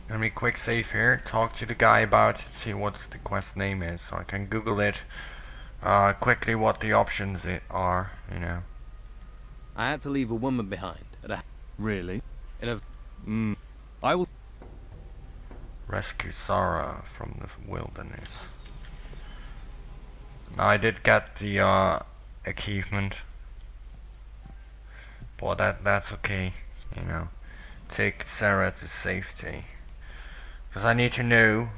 Let me quick save here, talk to the guy about it, see what the quest name is, so I can Google it quickly what the options are, you know. I had to leave a woman behind at a Really? in a I will. Rescue Sara from the wilderness. Now I did get the achievement, but that's okay, you know. Take Sara to safety. Because I need to know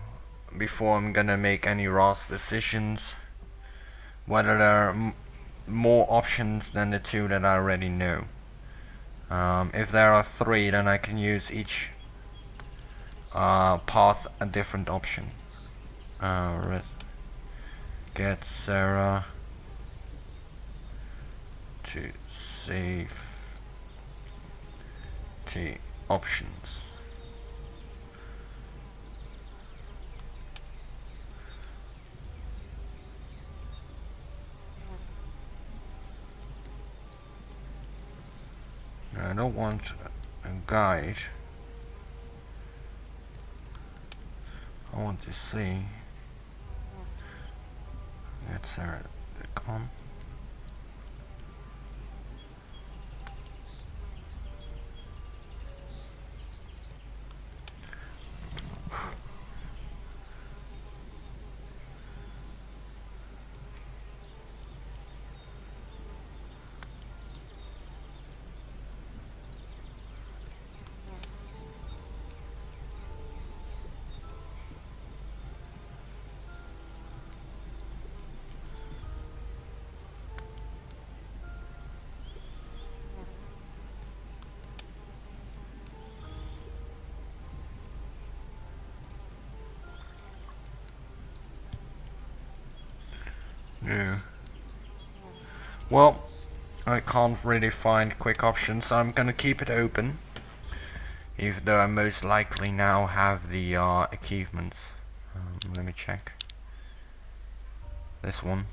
before I'm gonna make any rash decisions whether there are more options than the two that I already know. If there are three, then I can use each path a different option. Get Sara to safety options. I don't want a guide. I want to see. Get Sara to come. Yeah. Well, I can't really find quick options, so I'm gonna keep it open. Even though I most likely now have the achievements. Let me check. This one.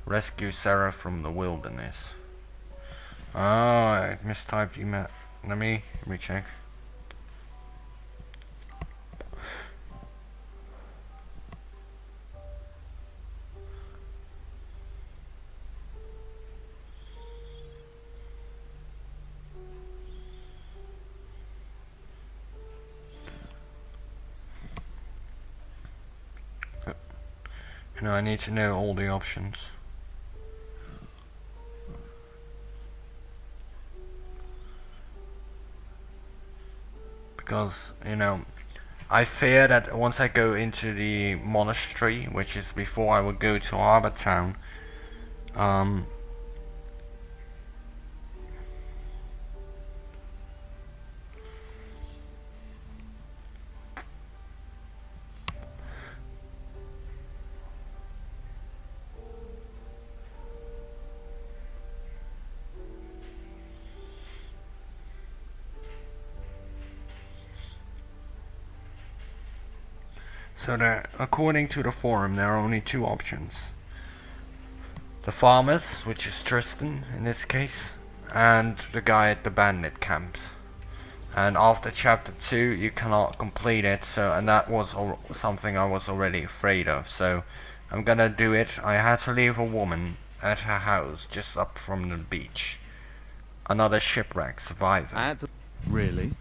Rescue Sara from the wilderness. Oh, I mistyped email. Let me check. You know, I need to know all the options. Because, you know, I fear that once I go into the monastery, which is before I would go to Harbor Town, so that according to the forum there are only two options. The farmers, which is Tristan in this case, and the guy at the bandit camps. And after chapter 2 you cannot complete it, so, and that was something I was already afraid of, so I'm gonna do it. I had to leave a woman at her house just up from the beach. Another shipwreck survivor. I had to Really?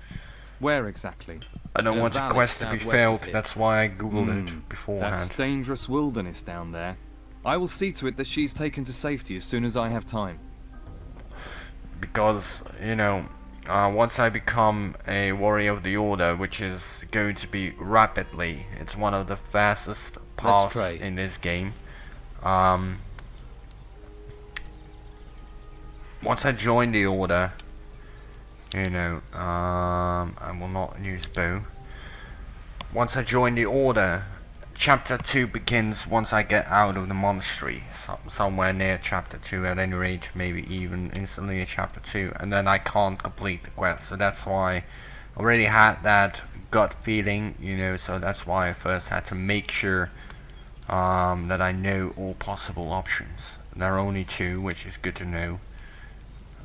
Where exactly? I don't in a want the valley quest to be southwest of failed, here. that's why I googled it That's beforehand. dangerous wilderness down there. I will see to it that she's taken to safety as soon as I have time. Because, you know, once I become a warrior of the order, which is going to be rapidly, it's one of the fastest paths trade. in this game. Once I join the order, you know, I will not use bow. Once I join the order, chapter 2 begins once I get out of the monastery, somewhere near chapter 2 at any rate, maybe even instantly at chapter 2, and then I can't complete the quest, so that's why I already had that gut feeling, you know, so that's why I first had to make sure that I know all possible options. There are only two, which is good to know.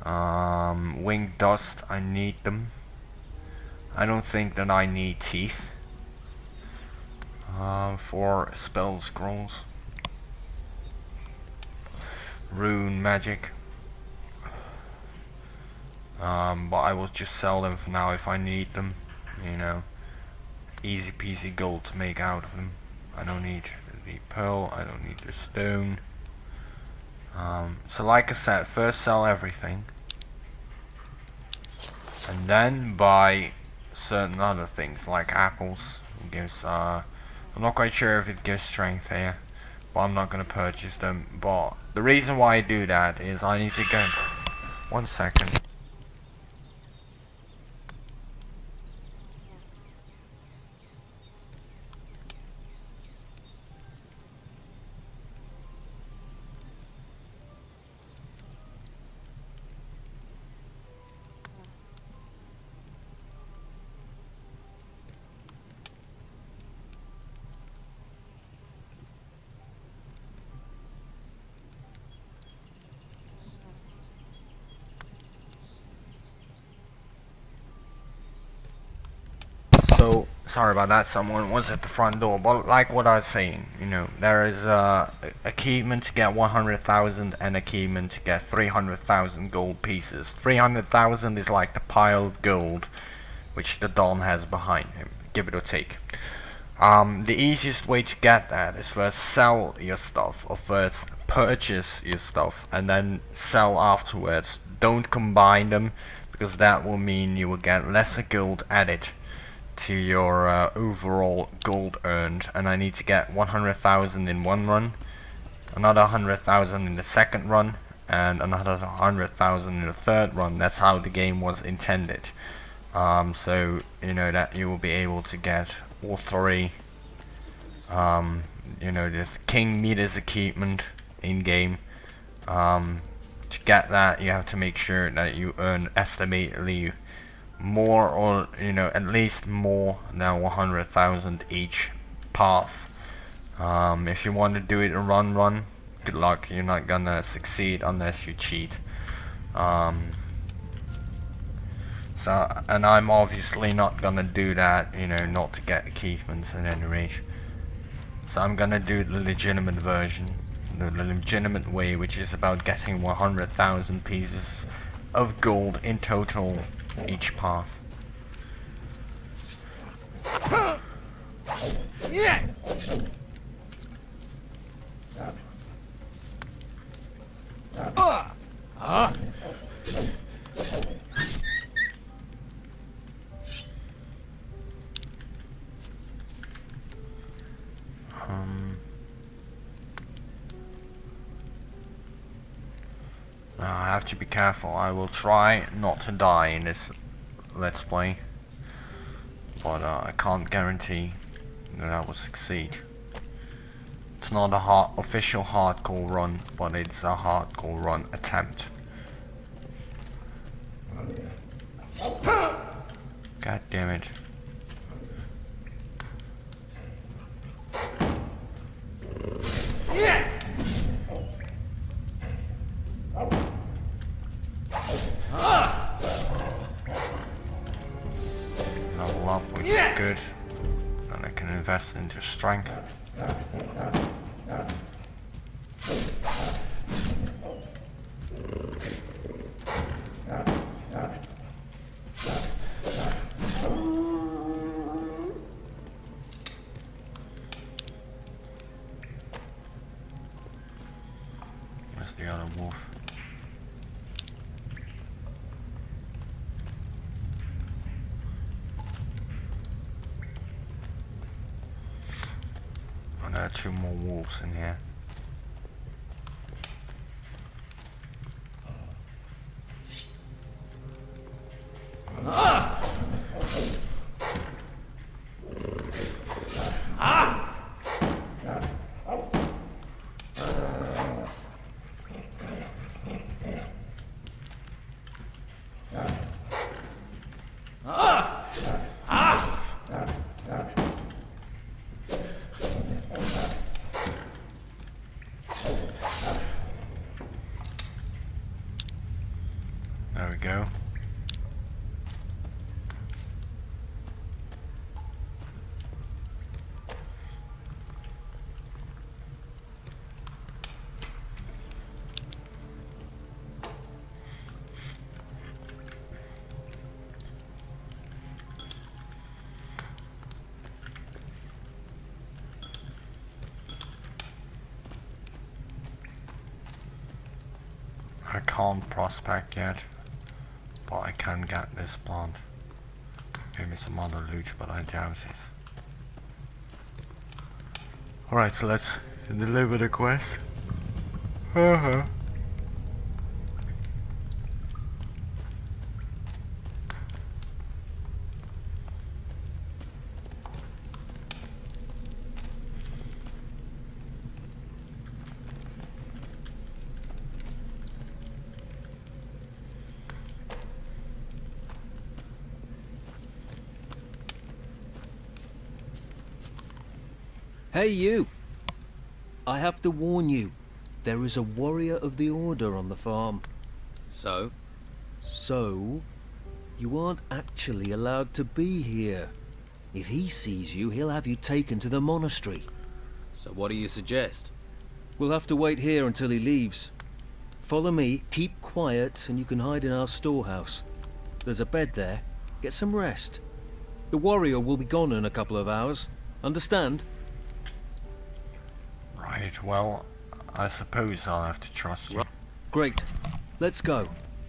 Winged dust, I need them. I don't think that I need teeth for spell scrolls. Rune magic. But I will just sell them for now if I need them. You know, easy peasy gold to make out of them. I don't need the pearl, I don't need the stone. So like I said, first sell everything, and then buy certain other things like apples. It gives, I'm not quite sure if it gives strength here, but I'm not going to purchase them. But the reason why I do that is I need to go. 1 second. So sorry about that, someone was at the front door, but like what I was saying, you know, there is a achievement to get 100,000 and achievement to get 300,000 gold pieces. 300,000 is like the pile of gold which the Don has behind him, give it or take. The easiest way to get that is first sell your stuff, or first purchase your stuff and then sell afterwards. Don't combine them, because that will mean you will get lesser gold added to your overall gold earned, and I need to get 100,000 in one run, another 100,000 in the second run, and another 100,000 in the third run. That's how the game was intended. So you know that you will be able to get all three. You know, the King Meters achievement in game. To get that, you have to make sure that you earn estimatedly more, or you know, at least more than 100,000 each path. If you want to do it a run, good luck. You're not gonna succeed unless you cheat. So, and I'm obviously not gonna do that, you know, not to get achievements at any rate. So I'm gonna do the legitimate version, the legitimate way, which is about getting 100,000 pieces of gold in total each path. Now I have to be careful. I will try not to die in this let's play, but I can't guarantee that I will succeed. It's not a official hardcore run, but it's a hardcore run attempt. God damn it. Level up, which is good, and I can invest into strength. Where's the other wolf? Oh, there are two more wolves in here. There we go. I can't prospect yet, but I can get this plant. Maybe some other loot, but I doubt it. Alright, so let's deliver the quest. Hey you! I have to warn you, there is a warrior of the Order on the farm. So? So, you aren't actually allowed to be here. If he sees you, he'll have you taken to the monastery. So what do you suggest? We'll have to wait here until he leaves. Follow me, keep quiet, and you can hide in our storehouse. There's a bed there. Get some rest. The warrior will be gone in a couple of hours. Understand? Right, well, I suppose I'll have to trust you. Great. Let's go.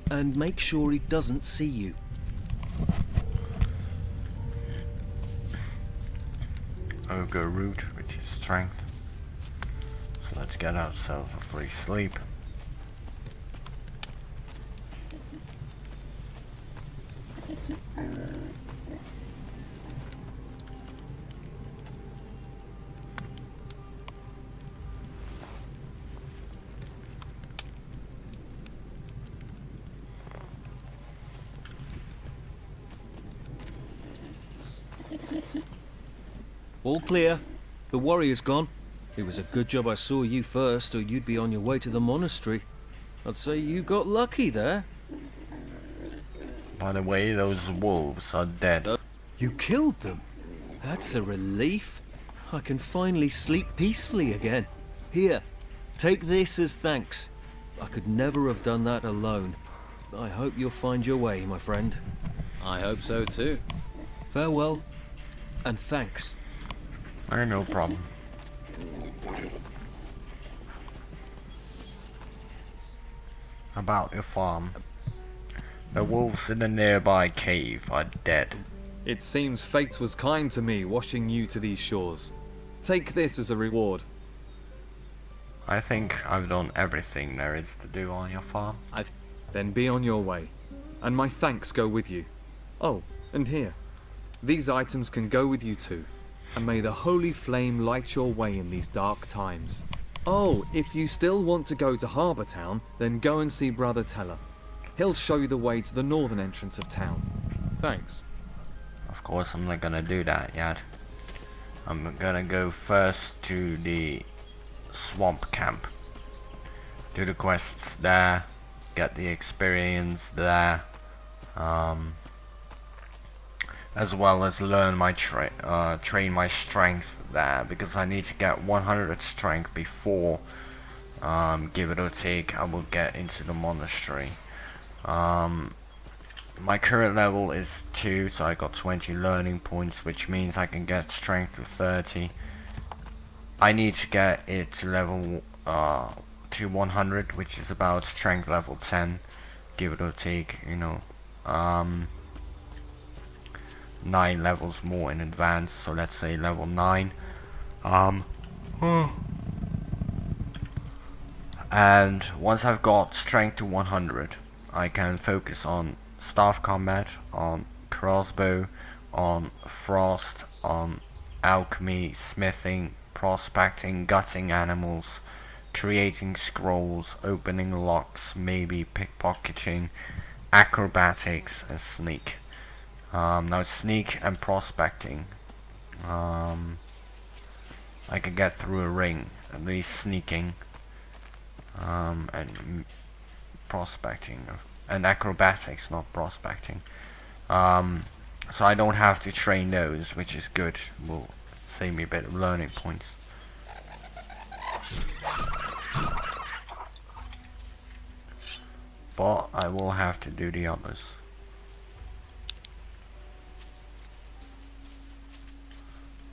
And make sure he doesn't see you. Ogre root, which is strength. So let's get ourselves a free sleep. All clear. The warrior's gone. It was a good job I saw you first, or you'd be on your way to the monastery. I'd say you got lucky there. By the way, those wolves are dead. You killed them? That's a relief. I can finally sleep peacefully again. Here, take this as thanks. I could never have done that alone. I hope you'll find your way, my friend. I hope so too. Farewell, and thanks. No problem. About your farm. The wolves in the nearby cave are dead. It seems fate was kind to me, washing you to these shores. Take this as a reward. I think I've done everything there is to do on your farm. Then be on your way. And my thanks go with you. Oh, and here. These items can go with you too. And may the holy flame light your way in these dark times. Oh, if you still want to go to Harbour Town, then go and see Brother Teller. He'll show you the way to the northern entrance of town. Thanks. Of course I'm not gonna do that yet. I'm gonna go first to the swamp camp. Do the quests there. Get the experience there. As well as learn my train my strength there, because I need to get 100 strength before give it or take I will get into the monastery. My current level is 2, so I got 20 learning points, which means I can get strength to 30. I need to get it to level to 100, which is about strength level 10, give it or take, you know. 9 levels more in advance, so let's say level 9. And once I've got strength to 100, I can focus on staff combat, on crossbow, on frost, on alchemy, smithing, prospecting, gutting animals, creating scrolls, opening locks, maybe pickpocketing, acrobatics, and sneak. Now sneak and prospecting, I can get through a ring, at least sneaking, and prospecting, and acrobatics, not prospecting. So I don't have to train those, which is good, will save me a bit of learning points. But I will have to do the others.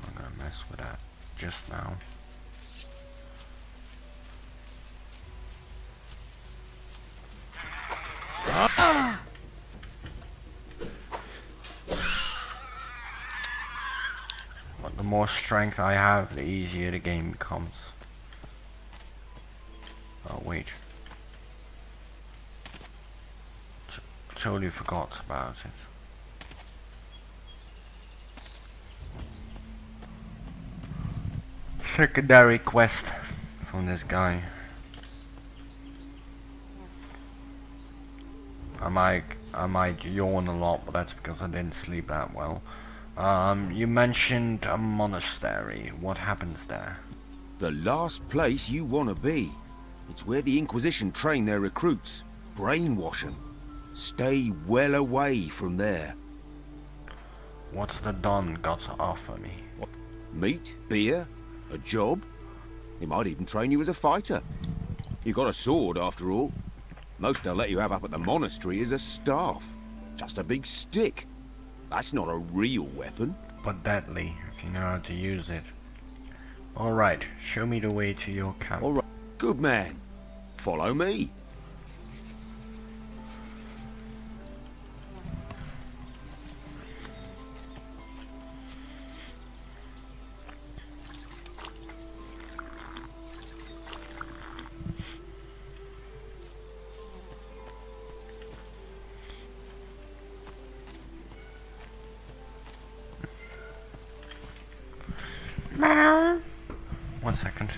I'm gonna mess with that just now. But the more strength I have, the easier the game becomes. Oh wait. Totally forgot about it. Secondary quest from this guy. I might yawn a lot, but that's because I didn't sleep that well. You mentioned a monastery. What happens there? The last place you want to be. It's where the Inquisition train their recruits. Brainwash 'em. Stay well away from there. What's the Don got to offer me? Meat, beer, a job. He might even train you as a fighter. You got a sword, after all. Most they'll let you have up at the monastery is a staff. Just a big stick. That's not a real weapon. But deadly, if you know how to use it. Alright, show me the way to your camp. All right. Good man. Follow me. One second.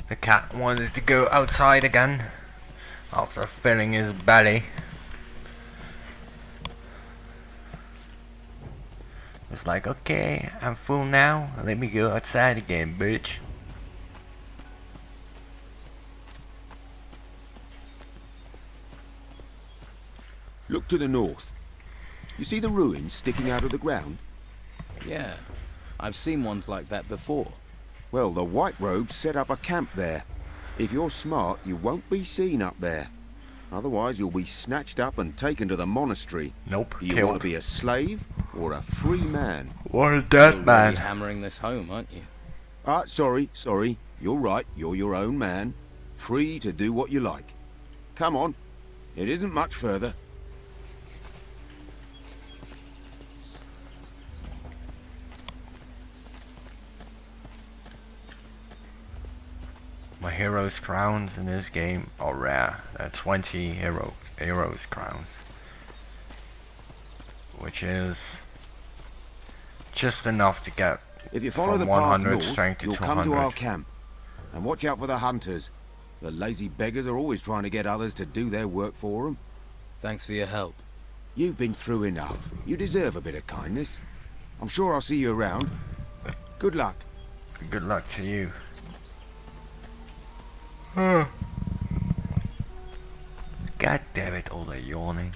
The cat wanted to go outside again after filling his belly. It's like, okay, I'm full now, let me go outside again, bitch. Look to the north. You see the ruins sticking out of the ground? Yeah, I've seen ones like that before. Well, the White Robes set up a camp there. If you're smart, you won't be seen up there. Otherwise, you'll be snatched up and taken to the monastery. Nope, Do you killed. want to be a slave or a free man? What a You're dead really man. hammering this home, aren't you? Sorry. You're right, you're your own man. Free to do what you like. Come on. It isn't much further. My heroes crowns in this game are rare. There are 20 heroes crowns, which is just enough to get If you follow from the path 100 north, strength to you'll 200. come to our camp. And watch out for the hunters. The lazy beggars are always trying to get others to do their work for them. Thanks for your help. You've been through enough. You deserve a bit of kindness. I'm sure I'll see you around. Good luck. Good luck to you. God damn it, all the yawning.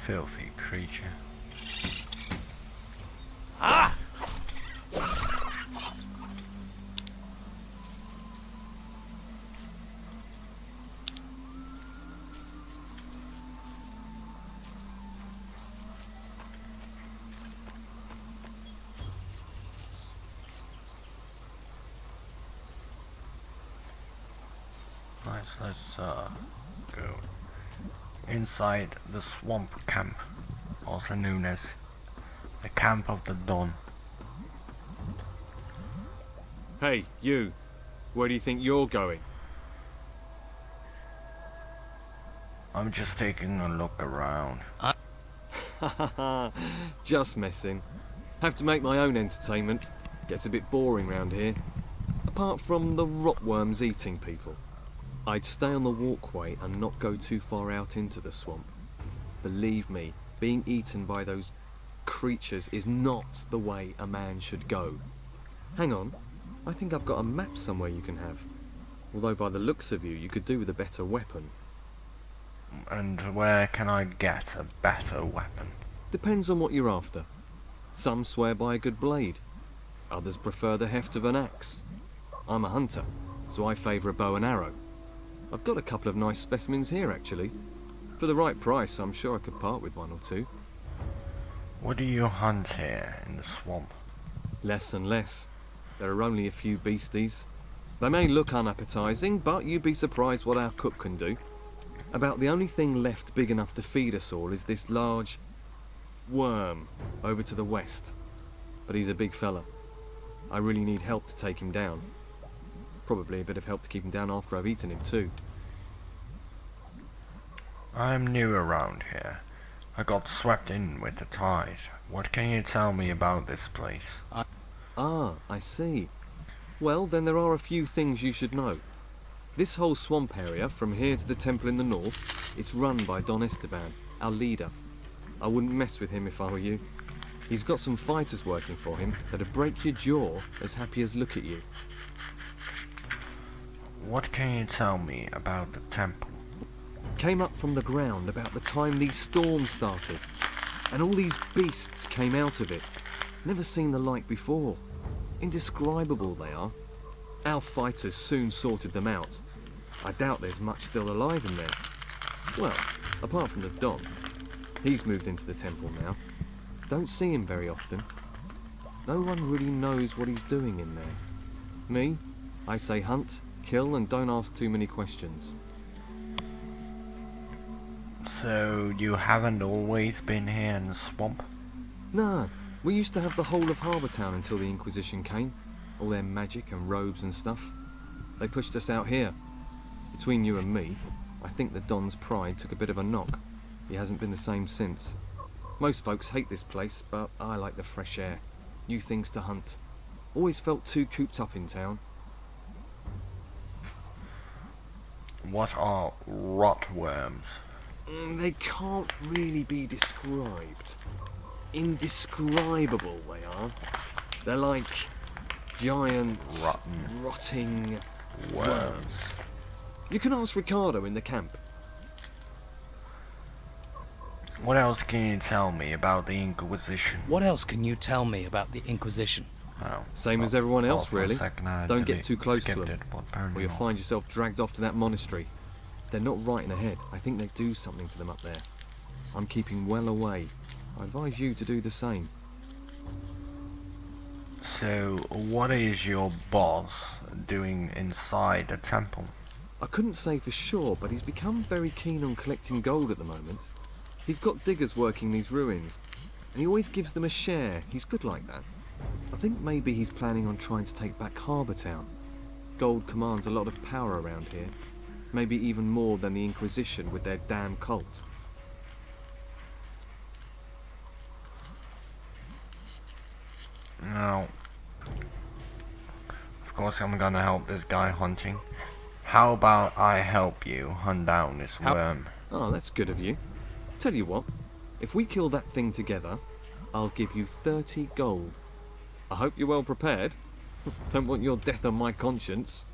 Filthy creature. Let's go inside the swamp camp, also known as the Camp of the Dawn. Hey, you. Where do you think you're going? I'm just taking a look around. Just messing. Have to make my own entertainment. Gets a bit boring round here. Apart from the rotworms eating people. I'd stay on the walkway and not go too far out into the swamp. Believe me, being eaten by those creatures is not the way a man should go. Hang on, I think I've got a map somewhere you can have. Although by the looks of you, you could do with a better weapon. And where can I get a better weapon? Depends on what you're after. Some swear by a good blade. Others prefer the heft of an axe. I'm a hunter, so I favour a bow and arrow. I've got a couple of nice specimens here, actually. For the right price, I'm sure I could part with one or two. What do you hunt here in the swamp? Less and less. There are only a few beasties. They may look unappetizing, but you'd be surprised what our cook can do. About the only thing left big enough to feed us all is this large worm over to the west. But he's a big fella. I really need help to take him down. Probably a bit of help to keep him down after I've eaten him too. I'm new around here. I got swept in with the tide. What can you tell me about this place? Ah, I see. Well, then there are a few things you should know. This whole swamp area, from here to the temple in the north, it's run by Don Esteban, our leader. I wouldn't mess with him if I were you. He's got some fighters working for him that'd break your jaw as happy as look at you. What can you tell me about the temple? Came up from the ground about the time these storms started, and all these beasts came out of it. Never seen the like before. Indescribable they are. Our fighters soon sorted them out. I doubt there's much still alive in there. Well, apart from the Don. He's moved into the temple now. Don't see him very often. No one really knows what he's doing in there. Me? I say hunt, kill, and don't ask too many questions. So, you haven't always been here in the swamp? Nah, we used to have the whole of Harbour Town until the Inquisition came. All their magic and robes and stuff. They pushed us out here. Between you and me, I think the Don's pride took a bit of a knock. He hasn't been the same since. Most folks hate this place, but I like the fresh air. New things to hunt. Always felt too cooped up in town. What are rotworms? They can't really be described. Indescribable they are. They're like giant, rotting worms. You can ask Ricardo in the camp. What else can you tell me about the Inquisition? What else can you tell me about the Inquisition? Oh, Same as everyone else, for a really. second I Don't get delete- too close to skipped them, it, but apparently or you'll not. find yourself dragged off to that monastery. They're not right in the head. I think they do something to them up there. I'm keeping well away. I advise you to do the same. So, what is your boss doing inside the temple? I couldn't say for sure, but he's become very keen on collecting gold at the moment. He's got diggers working these ruins, and he always gives them a share. He's good like that. I think maybe he's planning on trying to take back Harbour Town. Gold commands a lot of power around here. Maybe even more than the Inquisition with their damn cult. Now, of course I'm gonna help this guy hunting. How about I help you hunt down this worm? Oh, that's good of you. Tell you what, if we kill that thing together, I'll give you 30 gold. I hope you're well prepared. Don't want your death on my conscience.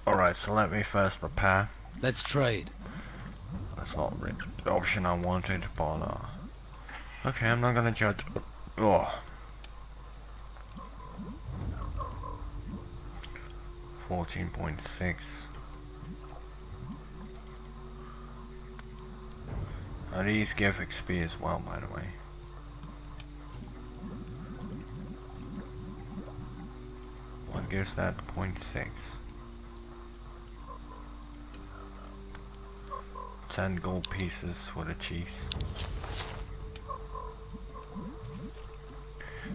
Alright, so let me first prepare. Let's trade. that's not really the option I wanted, but okay, I'm not gonna judge. Oh. 14.6. These give XP as well, by the way. What gives that? 0.6. 10 gold pieces for the chiefs.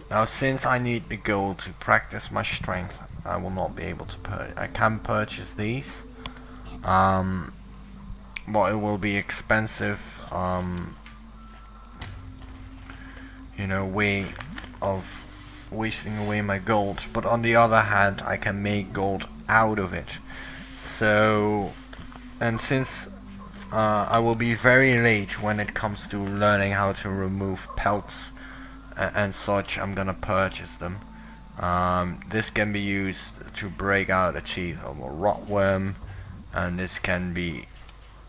Now, since I need the gold to practice my strength, I will not be able to I can purchase these, but it will be expensive, you know, way of wasting away my gold. But on the other hand, I can make gold out of it. So, and since I will be very late when it comes to learning how to remove pelts and such, I'm gonna purchase them. This can be used to break out a teeth of a rotworm, and this can be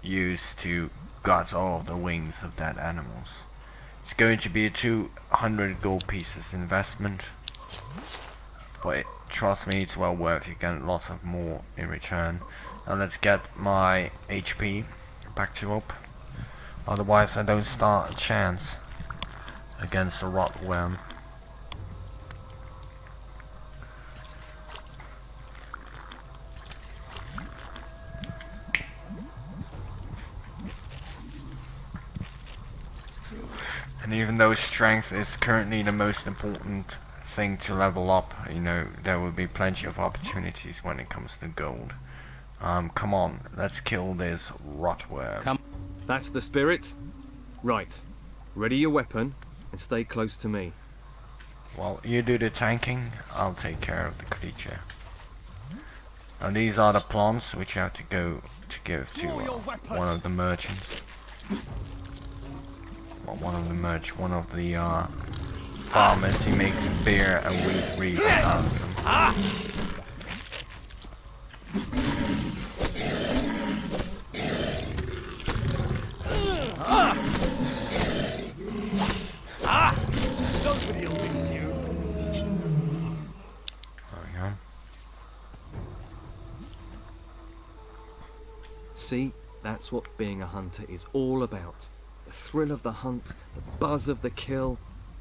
used to gut all of the wings of dead animals. It's going to be a 200 gold pieces investment, but trust me, it's well worth. You get lots of more in return. Now let's get my HP back to up, otherwise I don't start a chance against a rotworm. And even though strength is currently the most important thing to level up, you know, there will be plenty of opportunities when it comes to gold. Come on, let's kill this rotworm. Come. That's the spirit? Right. Ready your weapon and stay close to me. While you do the tanking, I'll take care of the creature. Now these are the plants which you have to go to give to one of the merchants. Well, one of the farmers. He makes beer and wheat reeds out of them. Nobody will miss you. There we go. See, that's what being a hunter is all about. The thrill of the hunt, the buzz of the kill.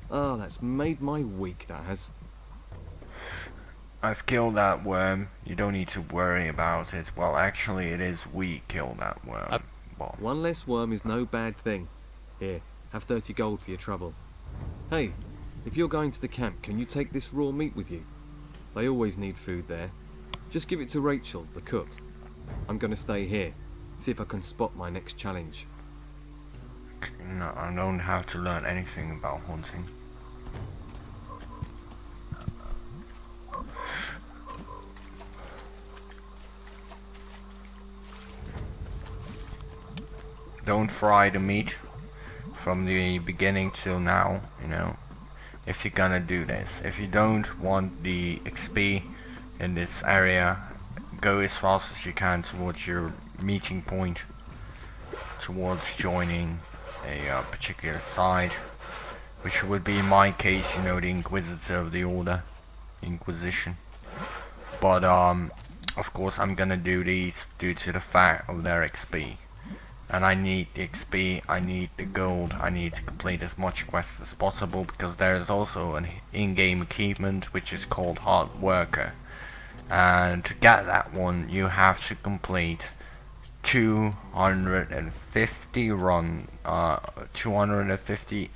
Ah, that's made my week, that has. I've killed that worm. You don't need to worry about it. Well, actually, it is we killed that worm. But One less worm is no bad thing. Here, have 30 gold for your trouble. Hey, if you're going to the camp, can you take this raw meat with you? They always need food there. Just give it to Rachel, the cook. I'm gonna stay here, see if I can spot my next challenge. no, I don't have to learn anything about hunting. Don't fry the meat from the beginning till now, you know, if you're gonna do this. If you don't want the XP in this area, go as fast as you can towards your meeting point, towards joining a particular side, which would be in my case, you know, the Inquisitor of the Order, Inquisition. But of course I'm gonna do these due to the fact of their XP. And I need the XP, I need the gold, I need to complete as much quests as possible, because there is also an in-game achievement which is called Hard Worker. And to get that one, you have to complete 250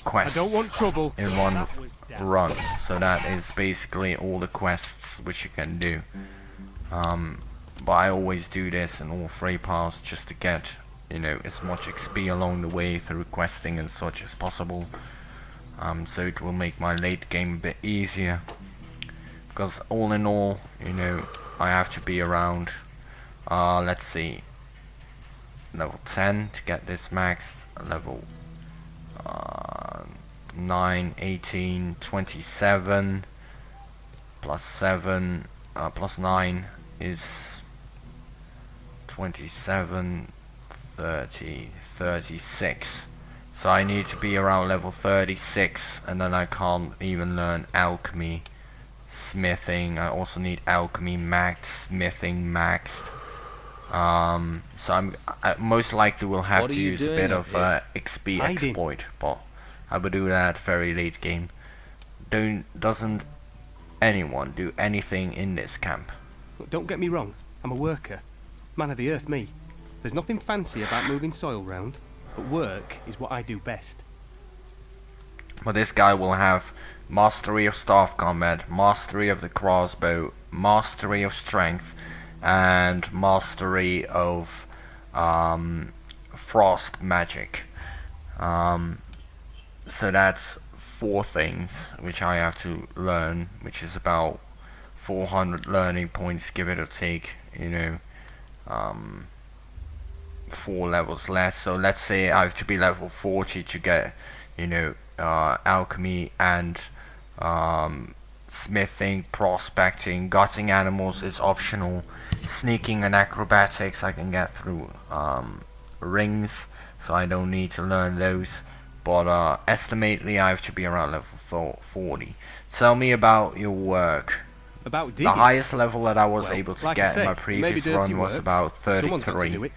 quests I don't want trouble. in one run. So that is basically all the quests which you can do. But I always do this in all 3 paths just to get, you know, as much XP along the way through questing and such as possible. So it will make my late game a bit easier. Because all in all, you know, I have to be around, let's see, level 10 to get this maxed, level 9, 18, 27, plus 7, plus 9 is 27, 30, 36. So I need to be around level 36, and then I can't even learn alchemy, smithing. I also need alchemy maxed, smithing maxed. So I most likely will have What to are you use a doing bit up of here? XP Hiding. exploit, but I will do that very late game. Doesn't anyone do anything in this camp? Look, don't get me wrong, I'm a worker. Man of the earth, me. There's nothing fancy about moving soil round, but work is what I do best. But this guy will have mastery of staff combat, mastery of the crossbow, mastery of strength, and mastery of frost magic. So that's 4 things which I have to learn, which is about 400 learning points, give it or take, you know. 4 levels less. So let's say I have to be level 40 to get, you know, alchemy and smithing, prospecting. Gutting animals is optional. Sneaking and acrobatics I can get through rings, so I don't need to learn those. But estimately I have to be around level 40. Tell me about your work. About digging. The highest level that I was Well, able to like I get say, in my it may be previous dirty run was work, about Someone's got to do 33 it.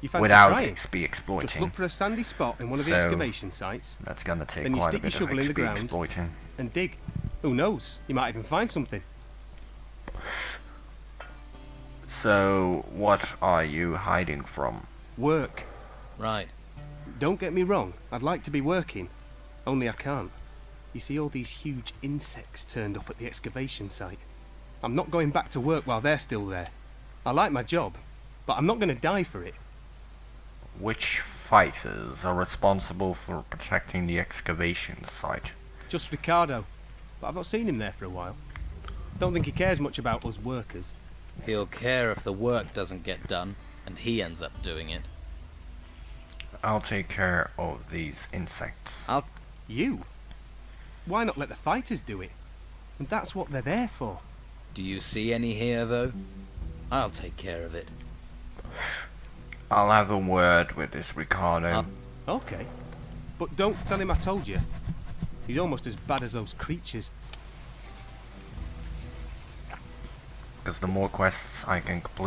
You fancy without trying? XP exploiting. Just look for a sandy spot in one of the So, excavation sites That's gonna take Then you quite a stick your bit of shovel in the XP ground. exploiting. and dig. Who knows? You might even find something. So what are you hiding from? Work. Right. Don't get me wrong, I'd like to be working, only I can't. You see all these huge insects turned up at the excavation site. I'm not going back to work while they're still there. I like my job, but I'm not going to die for it. Which fighters are responsible for protecting the excavation site? Just Ricardo, but I've not seen him there for a while. Don't think he cares much about us workers. He'll care if the work doesn't get done, and he ends up doing it. I'll take care of these insects. You? Why not let the fighters do it? And that's what they're there for. Do you see any here, though? I'll take care of it. I'll have a word with this Ricardo. Okay. But don't tell him I told you. He's almost as bad as those creatures. Because the more quests I can complete,